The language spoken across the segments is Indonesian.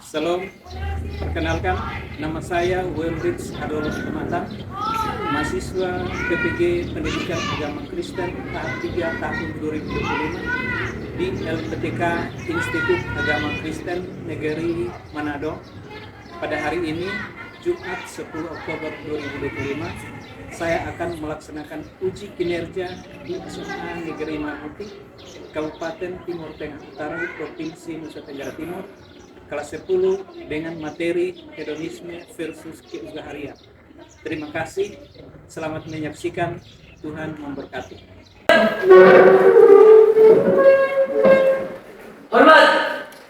Salam, perkenalkan nama saya Welrich Adolf Pematang, mahasiswa PPG Pendidikan Agama Kristen tahap 3 tahun 2025 di LPTK Institut Agama Kristen Negeri Manado. Pada hari ini, Jumat 10 Oktober 2025, saya akan melaksanakan uji kinerja di SMA Negeri Mamuti, Kabupaten Timur Tengah Utara, Provinsi Nusa Tenggara Timur, kelas 10 dengan materi hedonisme versus keugaharia. Terima kasih, selamat menyaksikan, Tuhan memberkati. Hormat.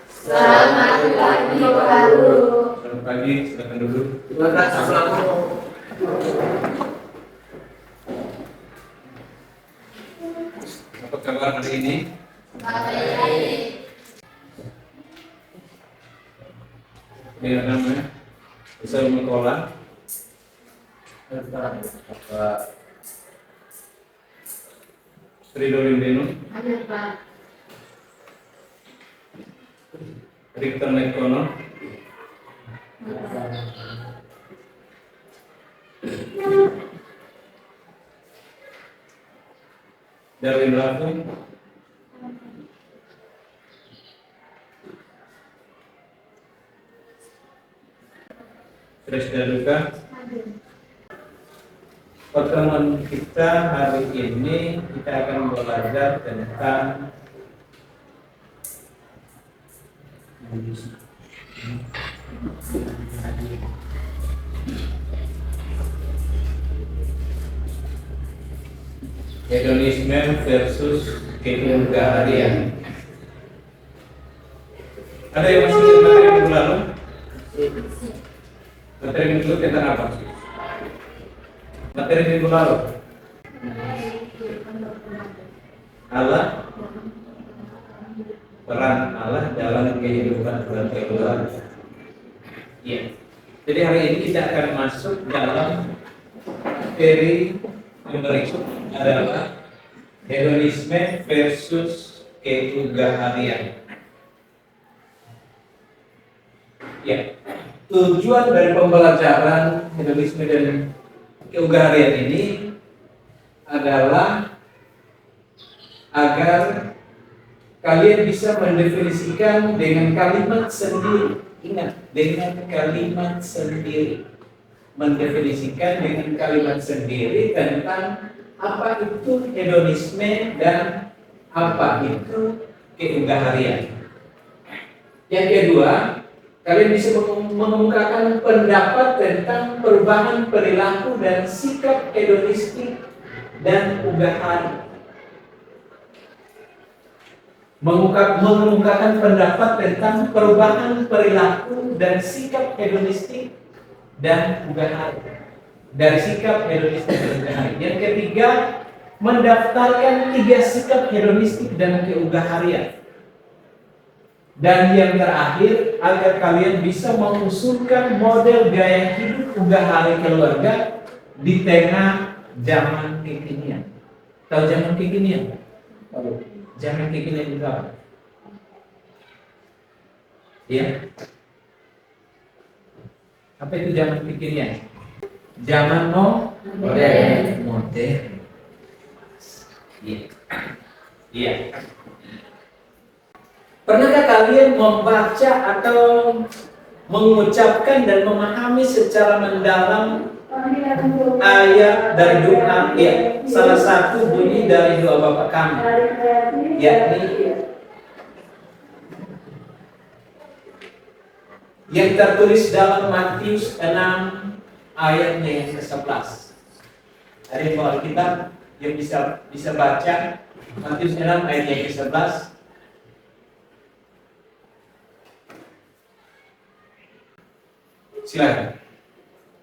Selamat pagi Pak Guru. Selamat pagi, silakan duduk. Terima kasih. Assalamualaikum. Apa kabar hari ini? Baik. Ya, namanya bisa mengelola. Pak. Sri Dolindeno, Ada Pak. Rikter Nekono, Darwin Raffi, Tresda Luka. Pertemuan kita hari ini kita akan belajar tentang hedonisme versus keunggaharian. Ada yang masih ingat materi minggu lalu? Materi minggu lalu tentang apa? Materi minggu lalu Allah, peran Allah dalam kehidupan berkeluarga. Ya. Jadi hari ini kita akan masuk dalam materi yang berikut adalah hedonisme versus keunggaharian. Ya. Tujuan dari pembelajaran hedonisme dan keunggaharian ini adalah agar kalian bisa mendefinisikan dengan kalimat sendiri. Ingat, dengan kalimat sendiri. Mendefinisikan dengan kalimat sendiri tentang apa itu hedonisme dan apa itu keunggaharian. Yang kedua, kalian bisa mengemukakan pendapat tentang perubahan perilaku dan sikap hedonistik dan ugahari. Mengemukakan pendapat tentang perubahan perilaku dan sikap hedonistik dan ugahari. Dari sikap hedonistik dan ugahari. Yang ketiga, mendaftarkan 3 sikap hedonistik dan keugaharian. Dan yang terakhir, agar kalian bisa mengusulkan model gaya hidup ugahari keluarga di tengah zaman kekinian. Tahu zaman kekinian? Zaman kekinian itu apa? Ya. Apa itu zaman kekinian? Zaman modern. Modern. Iya. Iya. Pernahkah kalian membaca atau mengucapkan dan memahami secara mendalam ayat dari doa? Ya, salah satu bunyi dari doa Bapa kami, yakni yang tertulis dalam Matius 6 ayatnya yang ke-11. Ada yang bawa Alkitab yang bisa baca Matius 6 ayat yang ke-11. Silakan.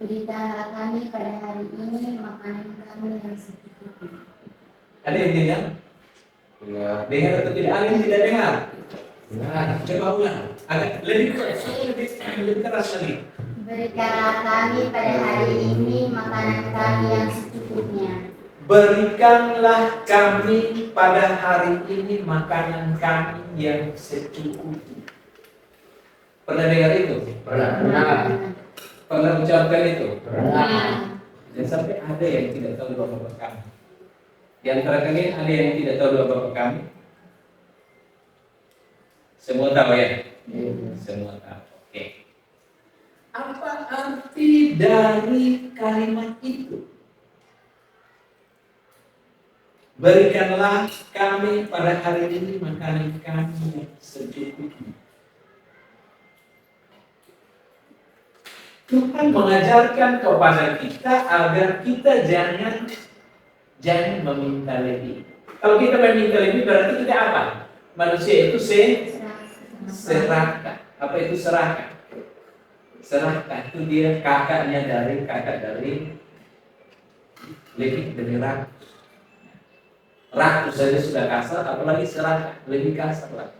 Berikanlah kami pada hari ini makanan kami yang secukupnya. Ada yang dengar? Dengar atau tidak? Ada yang tidak dengar? Coba ulang. Agak lebih keras lagi. Berikanlah kami pada hari ini makanan kami yang secukupnya. Berikanlah kami pada hari ini makanan kami yang secukupnya. Pernah dengar itu? Pernah. Pernah ucapkan itu? Pernah. Dan sampai ada yang tidak tahu doa Bapak kami. Di antara kalian ada yang tidak tahu doa Bapak kami? Semua tahu ya? Semua tahu. Oke. Apa arti dari kalimat itu? Berikanlah kami pada hari ini makanan kami yang secukupnya. Tuhan mengajarkan kepada kita agar kita jangan meminta lebih. Kalau kita meminta lebih berarti kita apa? Manusia itu serakah. Apa itu serakah? Serakah itu dia kakak dari lebih dari rakus. Rakus saja sudah kasar, apalagi serakah lebih kasar lagi.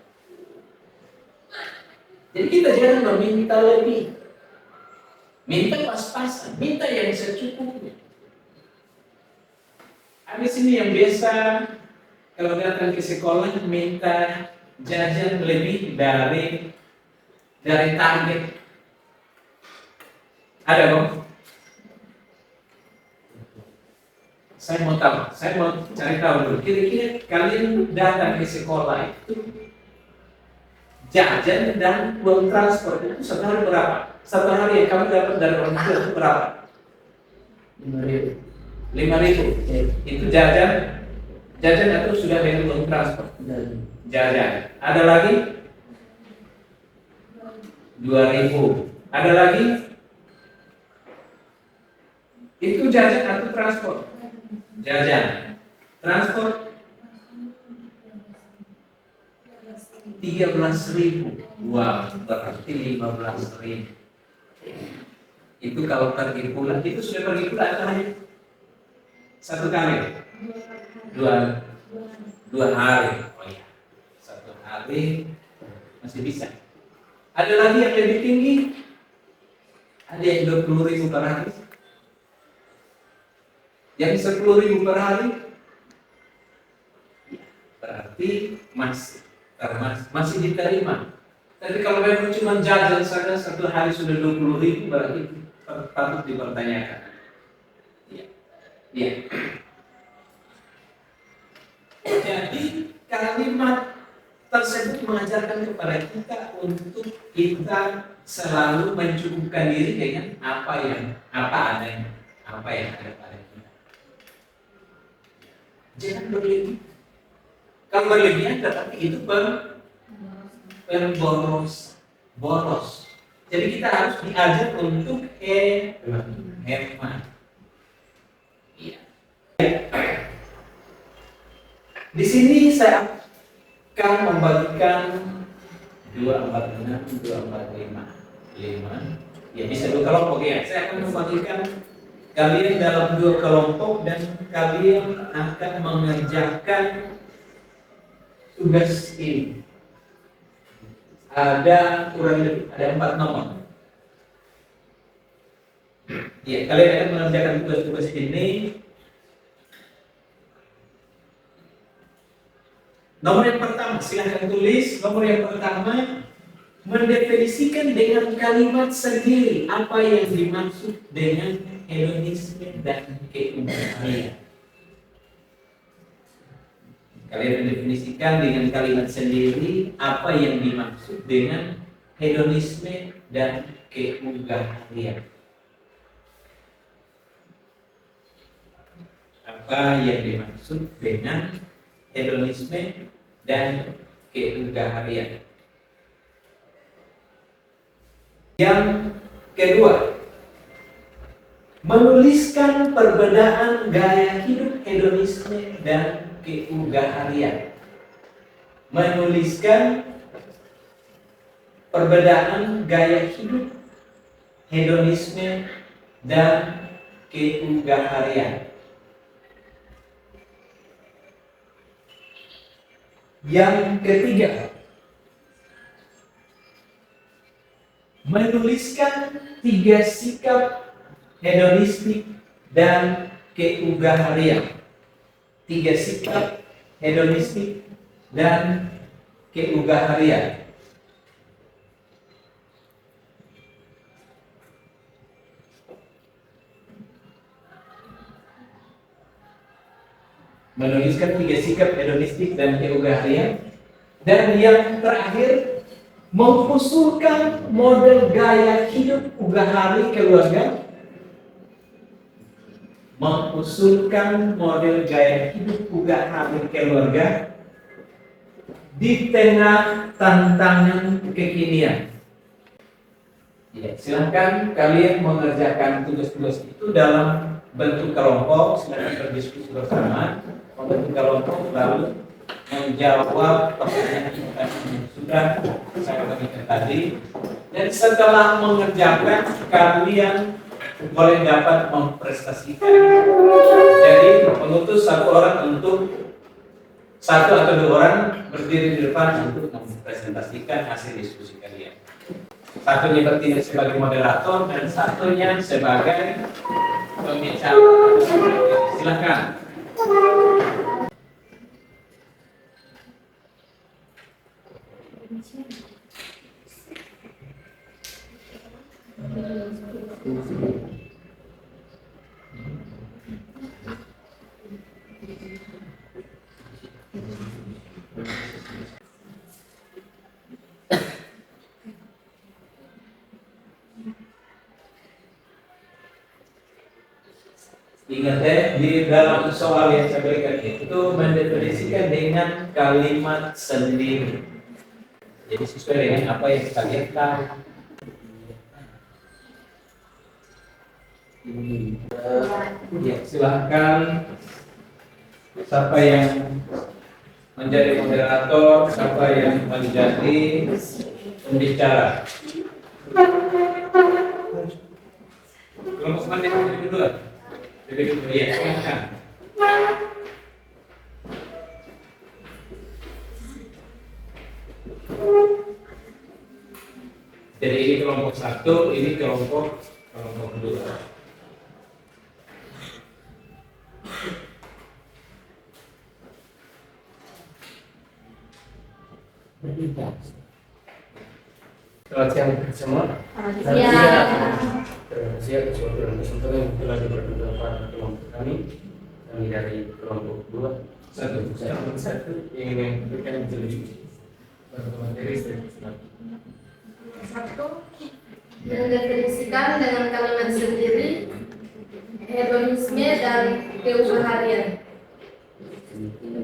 Jadi kita jangan meminta lebih. Minta pas-pasan, minta yang secukupnya. Ada sini yang biasa kalau datang ke sekolah minta jajan lebih dari target. Ada bang? Saya mau cari tahu dulu. Kira-kira kalian datang ke sekolah itu jajan dan uang transport itu satu hari berapa? Satu hari yang kamu dapat dari orang tua itu berapa? 5.000. Itu jajan atau sudah dengan uang transport? Jajan. Ada lagi? 2.000. Ada lagi? Itu jajan atau transport? Jajan. Transport? 13.000. Wah, berarti 15.000. Itu kalau pergi pulang, itu sudah pergi pulang atau hanya satu kali? Dua hari. Oh iya, satu hari masih bisa. Ada lagi yang lebih tinggi? Ada yang 20.000 per hari? Yang 10.000 per hari? Berarti masih diterima. Tapi kalau memang cuma jajan saja satu hari sudah 20.000 berarti patut dipertanyakan. Iya. Jadi kalimat tersebut mengajarkan kepada kita untuk kita selalu mencukupkan diri dengan apa yang ada pada kita. Jangan berlebih. Kalau berlebihan berarti itu boros. Jadi kita harus diajar untuk hemat. Iya. Di sini saya akan membagikan 246, 245, 5. Ya bisa 2 kelompok ya. Saya akan membagikan kalian dalam 2 kelompok dan kalian akan mengerjakan tugas ini. Ada kurang lebih 4 nomor. Ya, kalian akan mengerjakan tugas-tugas ini. Nomor yang pertama, silahkan tulis. Nomor yang pertama, mendefinisikan dengan kalimat sendiri apa yang dimaksud dengan hedonisme dan keuangan. Kalian mendefinisikan dengan kalimat sendiri apa yang dimaksud dengan hedonisme dan keunggahan. Apa yang dimaksud dengan hedonisme dan keunggahan. Yang kedua, menuliskan perbedaan gaya hidup hedonisme dan keunggahan. Menuliskan perbedaan gaya hidup hedonisme dan keunggahan. Yang ketiga, menuliskan 3 sikap hedonistik dan keunggahan. 3 sikap hedonistik dan keunggahan. menuliskan 3 sikap hedonistik dan keugaharian. Dan yang terakhir, mengusulkan model gaya hidup ugahari keluarga. Mengusulkan model gaya hidup ugahari keluarga di tengah tantangan kekinian. Ya, silahkan kalian mengerjakan tugas-tugas itu dalam bentuk kelompok, silahkan berdiskusi bersama, membentuk kelompok lalu menjawab pertanyaan yang sudah saya berikan tadi. Dan setelah mengerjakan, kalian boleh dapat memprestasikan. Jadi mengutus 1 orang untuk 1 atau 2 orang berdiri di depan untuk mempresentasikan hasil diskusi kalian. Satunya bertindak sebagai moderator dan satunya sebagai pembicara. Silakan. Ingat ya, di dalam soal yang saya berikan itu mendefinisikan dengan kalimat sendiri. Jadi sesuai dengan apa yang kalian tahu. Ya, silahkan siapa yang menjadi moderator, siapa yang menjadi pembicara. Kelompok mana yang dulu? Lebih dulu ya, silahkan. Jadi ini kelompok 1, ini kelompok 2. Selamat siang semua. Terima kasih atas waktu dan kesempatan yang telah diberikan kepada kelompok kami dari kelompok 2. Satu ingin memberikan introduksi materi Satu, mendefinisikan dengan kalimat sendiri hedonisme dan keugaharian.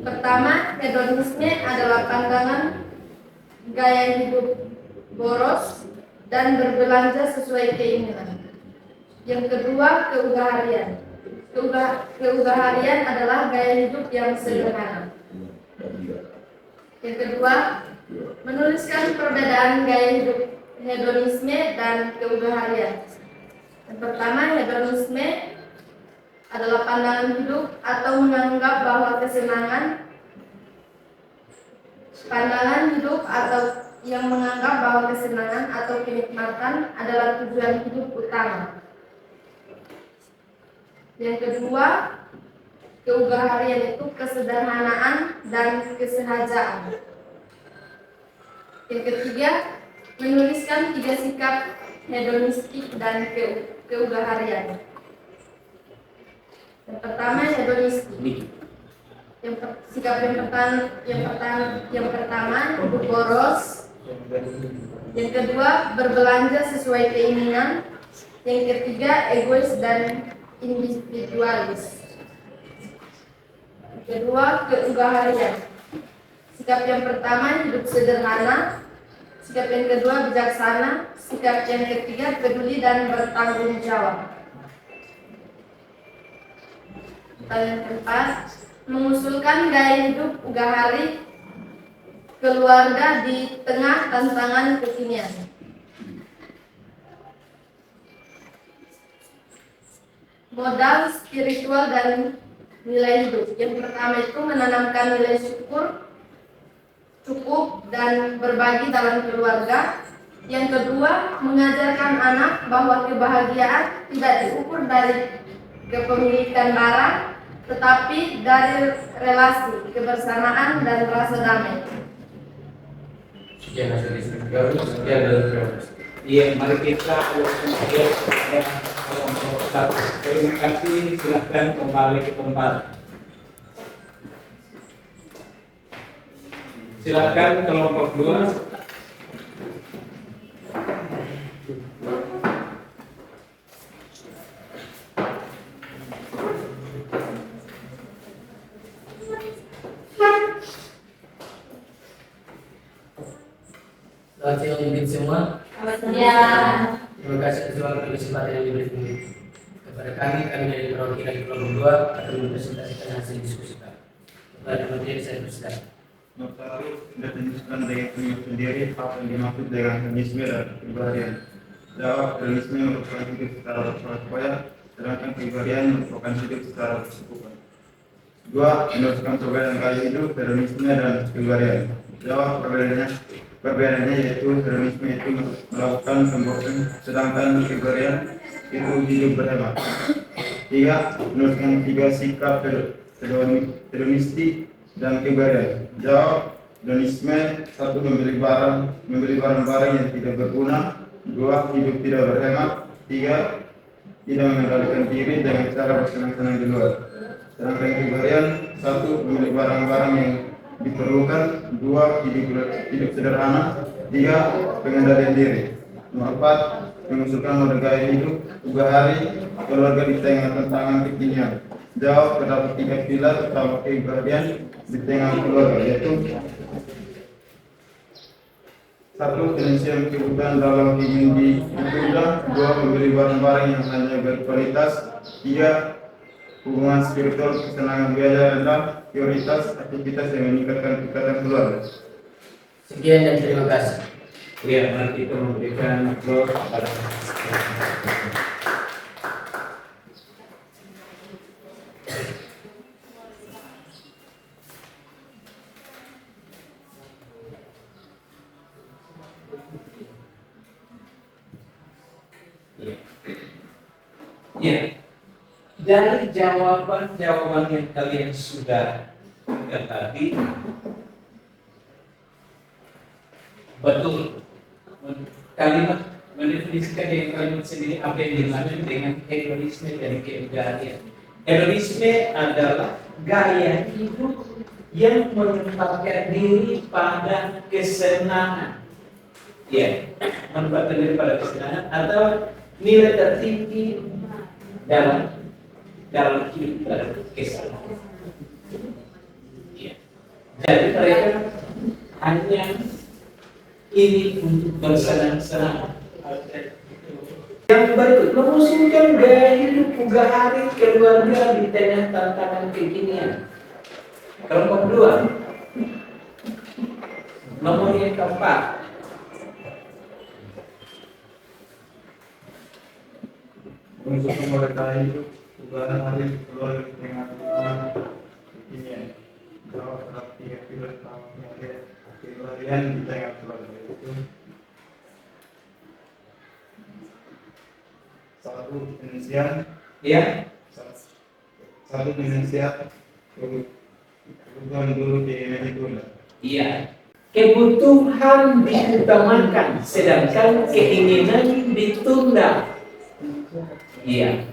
Pertama, hedonisme adalah pandangan gaya hidup boros dan berbelanja sesuai keinginan. Yang kedua, keugaharian. Keugaharian adalah gaya hidup yang sederhana. Yang kedua, menuliskan perbedaan gaya hidup hedonisme dan keugaharian. Yang pertama, hedonisme adalah pandangan hidup atau menganggap bahwa kesenangan atau kenikmatan adalah tujuan hidup utama. Yang kedua, keugaharian itu kesederhanaan dan kesehajaan. Yang ketiga, menuliskan 3 sikap hedonistik dan keugaharian. Yang pertama, hedonistik. Sikap yang pertama hidup boros. Yang kedua, berbelanja sesuai keinginan. Yang ketiga, egois dan individualis. Kedua, keugaharian. Sikap yang pertama hidup sederhana. Sikap yang kedua bijaksana. Sikap yang ketiga peduli dan bertanggung jawab. Yang keempat, mengusulkan gaya hidup ugahari keluarga di tengah tantangan kekinian. Modal spiritual dan nilai hidup. Yang pertama itu menanamkan nilai syukur, cukup dan berbagi dalam keluarga. Yang kedua, mengajarkan anak bahwa kebahagiaan tidak diukur dari kepemilikan barang, tetapi dari relasi, kebersamaan dan rasa damai. Sekian hasil diskusi kami. Sekian dan terima kasih. Iya, mari kita kelompok 1. Terima kasih, silahkan kembali ke tempat. Silakan kelompok 2. Selamat siang mungkin semua. Ya. Terima kasih atas kesempatan yang diberikan kepada kami dari perwakilan kelompok 2 akan mempresentasikan hasil diskusi kami. Kepada materi saya persilakan. Nomor 1, mendefinisikan dengan penyebab sendiri apa yang dimaksud dengan feminisme dan kepribadian. Jawab, feminisme merupakan hidup secara bersuara, sedangkan kepribadian merupakan hidup secara berkecukupan. 2, meneruskan perbedaan gaya hidup, feminisme dan kepribadian. Jawab, perbedaannya yaitu feminisme itu melakukan pembosan, sedangkan kepribadian itu hidup berhemat. 3, meneruskan 3 sikap hedonistik dan kepribadian. Jawab, hedonisme 1, membeli barang-barang yang tidak berguna. 2, hidup tidak berhemat. 3, tidak mengendalikan diri dengan cara bersenang-senang di luar. Sedangkan kepribadian 1, membeli barang-barang yang diperlukan. 2, hidup sederhana. 3, pengendalian diri. Nomor 4, mengusulkan mode gaya hidup 3 hari keluarga di tengah tantangan kekinian. Jawab, terdapat 3 pilar utama kepribadian di tengah keluarga, yaitu 1, penyelesaian kebutuhan dalam ingin ditunda. 2, membeli barang-barang yang hanya berkualitas. 3, hubungan spiritual, kesenangan biaya rendah. Prioritas aktivitas yang meningkatkan ikatan keluarga. Sekian dan terima kasih. Ya, nanti kita memberikan floor pada ya. Dari jawaban yang kalian sudah berikan tadi, betul. Kalimat mendefinisikan dengan kalimat sendiri apa yang dimaksud dengan hedonisme dan kepribadian. Hedonisme adalah gaya hidup yang menempatkan diri pada kesenangan. Ya, menempatkan diri pada kesenangan atau nilai tertinggi dalam hidup dan kesenangan. Ya. Jadi mereka hanya ini untuk bersenang-senang. Yang berikut, memusuhkan gaya hidup 3 hari keluarga di tengah tantangan kekinian. Kelompok 2. Nomor yang keempat. Untuk mereka hidup 3 hari keluarga di tengah tantangan kekinian. Jawab, terdapat 3 pilar utama kepribadian di tengah keluarga, yaitu 1, penelitian. Ya, 1, penelitian kebutuhan dulu keinginan ditunda. iya. Kebutuhan diutamakan, sedangkan keinginan ditunda. Iya.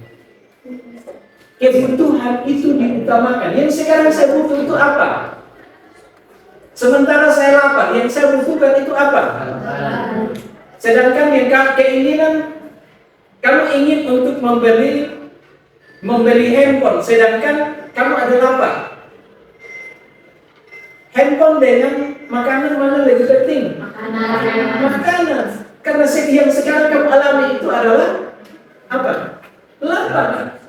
Kebutuhan itu diutamakan. Yang sekarang saya butuh itu apa? Sementara saya lapar, yang saya butuhkan itu apa? Sedangkan yang keinginan, kamu ingin untuk membeli handphone, sedangkan kamu ada lapar. Handphone dengan makanan mana lebih penting? Makanan. Karena yang sekarang kamu alami itu adalah apa? Lapar.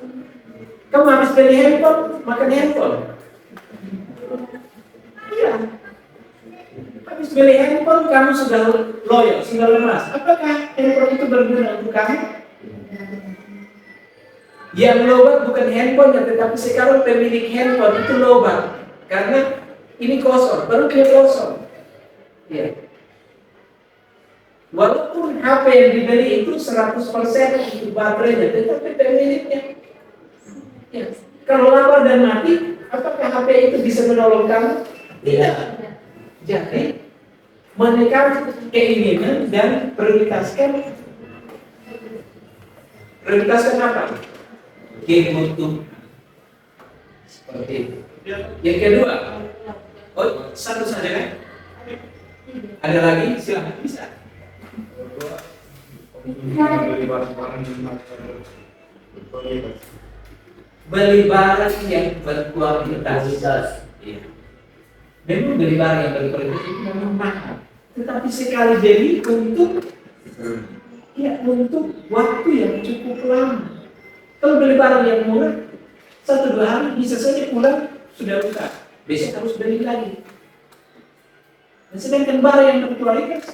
Kamu habis beli handphone, makan handphone. Iya. Habis beli handphone, kamu sudah loyo, sudah lemas. Apakah handphone itu berguna untuk kamu? Yang lobat bukan handphone, tetapi sekarang pemilik handphone itu lobat. Karena ini kosong, perutnya kosong. Ya. Walaupun HP yang dibeli itu 100% untuk baterainya, tetapi pemiliknya. Ya. Kalau lapar dan mati, apakah HP itu bisa menolong kamu? Tidak. Jadi, menekan keinginan dan prioritaskan apa? Kebutuhan. Seperti itu. Yang kedua, satu saja kan? Ada lagi? Silahkan bisa. Membeli barang-barang yang berkualitas. Beli barang yang berkualitas. Iya. Memang beli barang yang berkualitas itu memang mahal. Tetapi sekali beli untuk waktu yang cukup lama. Kalau beli barang yang murah, 1-2 hari bisa saja pulang sudah rusak. Besok harus beli lagi. Dan sedangkan barang yang berkualitas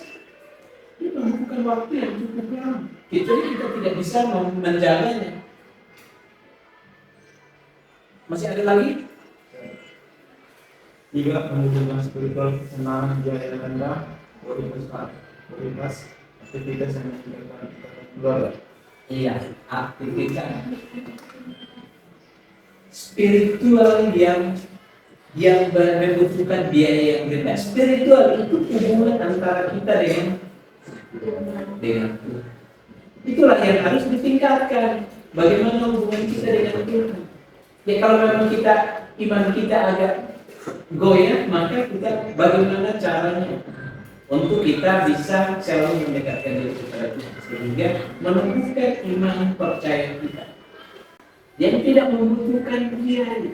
itu membutuhkan waktu yang cukup lama. Kecuali kita tidak bisa menjaganya. Masih ada lagi? Tiga, menunjukkan spiritual kesenangan dia yang rendah, kualitas aktivitas yang menunjukkan keluarga. Iya, aktivitas spiritual yang membutuhkan biaya yang rendah. Spiritual itu hubungan antara kita dengan Tuhan. Itulah yang harus ditingkatkan. Bagaimana hubungan kita dengan Tuhan? Ya kalau memang iman kita agak goyah, maka kita bagaimana caranya untuk kita bisa selalu mendekatkan diri kepada Tuhan sehingga menumbuhkan iman percaya kita yang tidak membutuhkan biaya.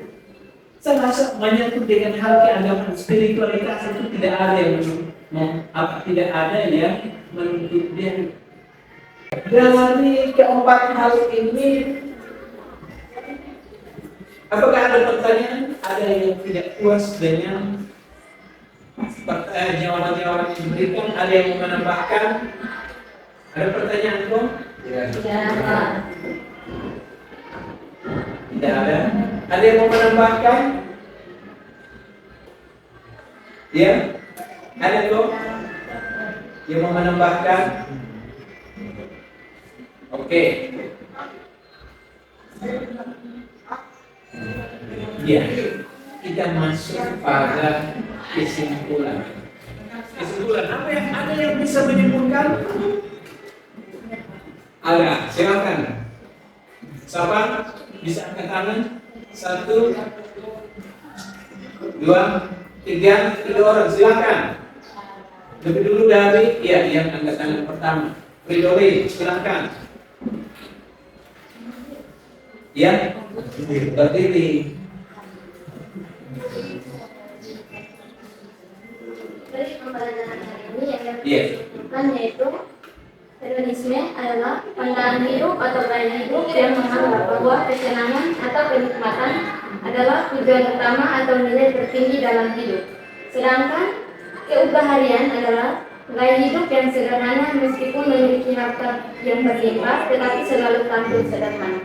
Saya rasa menyangkut dengan hal keagamaan spiritualitas itu tidak ada yang menuntut biaya. Dari keempat hal ini, apakah ada pertanyaan? Ada yang tidak puas dengan jawaban-jawaban yang diberikan? Ada yang mau menambahkan? Ada pertanyaan, Bang? Tidak ada. Ada yang mau menambahkan? Ya? Ada kok? Yang mau menambahkan? Oke. Ya, kita masuk pada kesimpulan. Kesimpulan apa yang ada yang bisa menyimpulkan? Ada, silakan. Siapa bisa angkat tangan? 1, 2, 3 orang, silakan. Lebih dulu dari yang angkat tangan pertama. Ridoli, silakan. Ya, berdiri. Dari pembelajaran hari ini yang Iya. dilakukan yaitu hedonisme adalah pandangan hidup atau gaya hidup yang menganggap bahwa kesenangan atau kenikmatan adalah tujuan utama atau nilai tertinggi dalam hidup. Sedangkan keubaharian adalah gaya hidup yang sederhana meskipun memiliki harta yang berlimpah tetapi selalu tampil sederhana.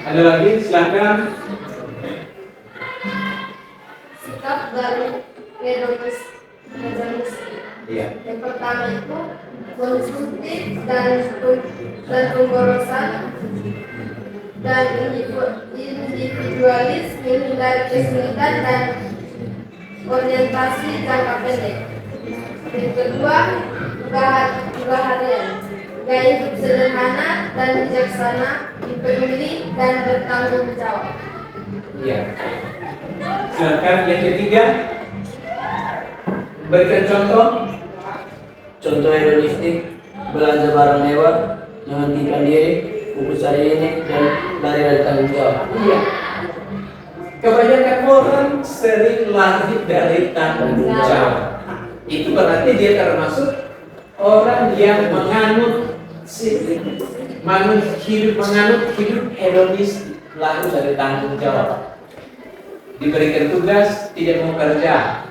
Ada lagi, silakan. Sikap dari hedonis. Iya. Yang pertama itu konsumtif dan pemborosan dan individualis, menghindari kesulitan dan orientasi jangka pendek. Yang kedua, kebaharian, gaya hidup sederhana dan bijaksana, peduli dan bertanggung jawab. Iya. Silakan yang ketiga. Berikan contoh. Contoh hedonistik, belanja barang mewah, menghentikan diri, fokus hari ini, dan lari dari tanggung jawab. Iya. Kebanyakan orang sering lari dari tanggung jawab. Itu berarti dia termasuk orang yang menganut hidup hedonis, lari dari tanggung jawab. Diberikan tugas, tidak mau kerja.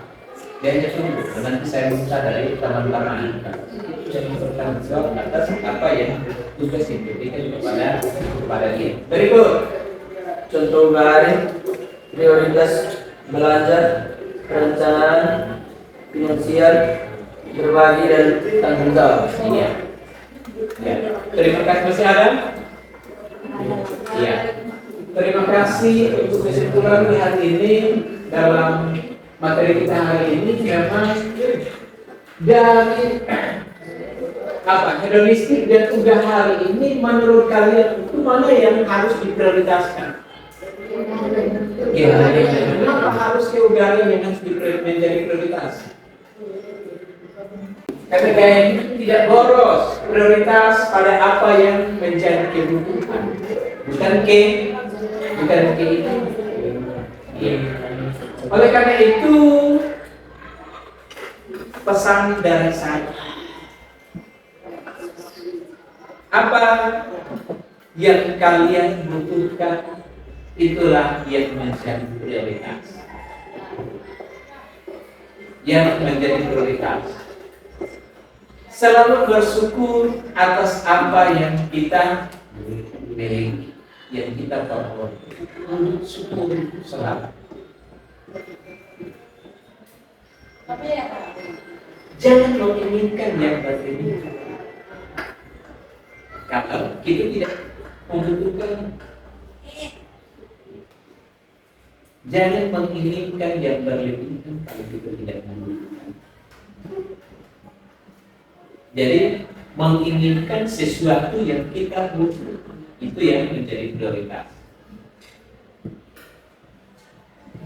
Dia hanya tunggu, nanti saya minta dari teman-teman saya bertanggung jawab atas apa yang tugas yang diberikan kepada dia. Berikut Contoh hari, prioritas belanja, perencanaan, finansial, berbagi, dan tanggung jawab. Iya. Ya. Terima kasih, masih ada? Iya. Terima kasih untuk kesimpulan di hari ini. Dalam materi kita hari ini memang dari hedonistik dan udah hari ini menurut kalian itu mana yang harus diprioritaskan? Ya, Kenapa harus kelugaran yang harus menjadi prioritas? Karena gaya hidup tidak boros, prioritas pada apa yang menjadi kebutuhan, bukan ke itu. Oleh karena itu, pesan dari saya, apa yang kalian butuhkan, itulah yang menjadi prioritas. Yang menjadi prioritas. Selalu bersyukur atas apa yang kita miliki, yang kita peroleh. Syukur selalu. Jangan menginginkan yang berbeda. Kalau kita tidak membutuhkan, jangan menginginkan yang berlebihan kalau kita tidak membutuhkan. Jadi menginginkan sesuatu yang kita butuh, itu yang menjadi prioritas.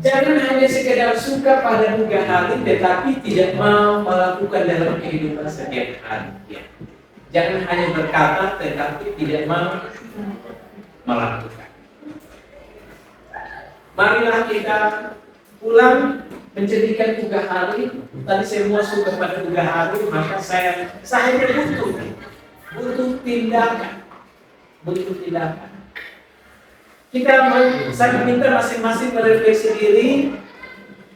Jangan hanya sekedar suka pada duga hari, tetapi tidak mau melakukan dalam kehidupan setiap hari. Ya. Jangan hanya berkata, tetapi tidak mau melakukan. Marilah kita pulang menjadikan duga hari. Tadi semua suka pada duga hari, maka saya butuh tindakan. Saya minta masing-masing merefleksi diri,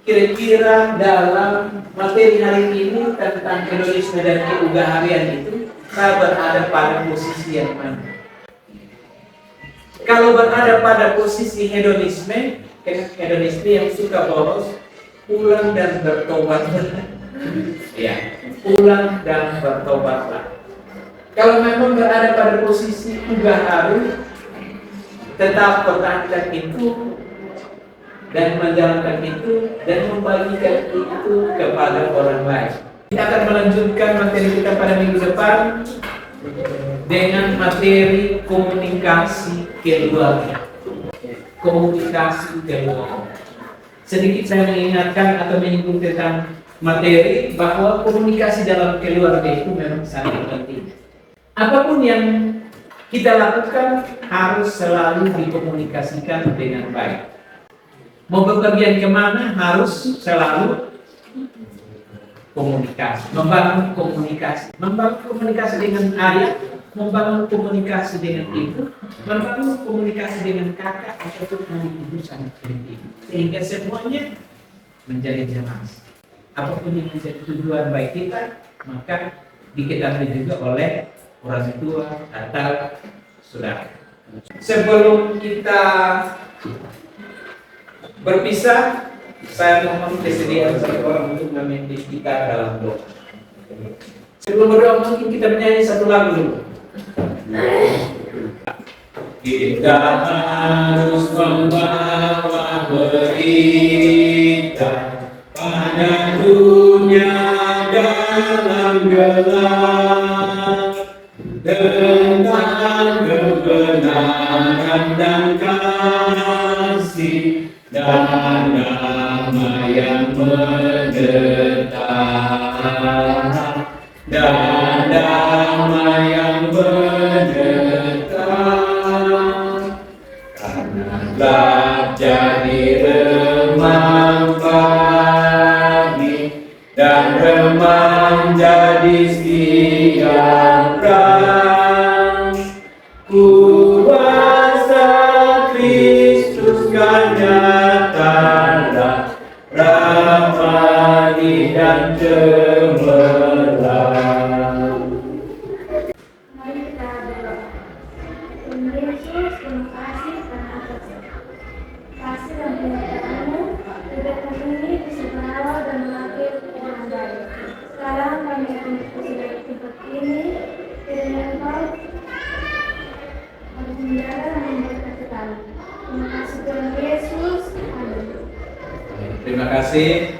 kira-kira dalam materi hari ini tentang hedonisme dan keugaharian itu, saya berada pada posisi yang mana? Kalau berada pada posisi hedonisme yang suka boros, pulang dan bertobatlah. Ya, pulang dan bertobatlah. Kalau memang berada pada posisi ugahari, tetap pertahankan itu dan menjalankan itu dan membagikan itu kepada orang lain. Kita akan melanjutkan materi kita pada minggu depan dengan materi komunikasi keluarga. Komunikasi keluarga. Sedikit saya mengingatkan atau menyinggung tentang materi bahwa komunikasi dalam keluarga itu memang sangat penting. Apapun yang kita lakukan harus selalu dikomunikasikan dengan baik. Mau bepergian kemana harus selalu komunikasi, membangun komunikasi dengan ayah, membangun komunikasi dengan ibu, membangun komunikasi dengan kakak ataupun adik ibu sangat penting, sehingga semuanya menjadi jelas. Apapun yang menjadi tujuan baik kita, maka diketahui juga oleh orang tua atau saudara. Sebelum kita berpisah, saya mohon kesediaan satu orang untuk memimpin kita dalam doa. Sebelum berdoa mungkin kita menyanyi satu lagu dulu. Kita harus membawa berita pada dunia dalam gelap tentang kebenaran dan kasih dan damai yang mendekat, dan damai yang mendekat. Karena gelap jadi remang pagi dan remang jadi siang terang. Kuasa Kristus kan nyata, ramai dan cemerlang. Mari kita berdoa. Tuhan Yesus, terima kasih karena kasih dan penyertaanmu. Kegiatan ini bisa berawal dan mengakhir dengan baik. Sekarang kami akan sudah tempat ini. Kiranya Engkau harus menjaga dan memberkati kami. Terima kasih Tuhan Yesus. Amin. Terima kasih.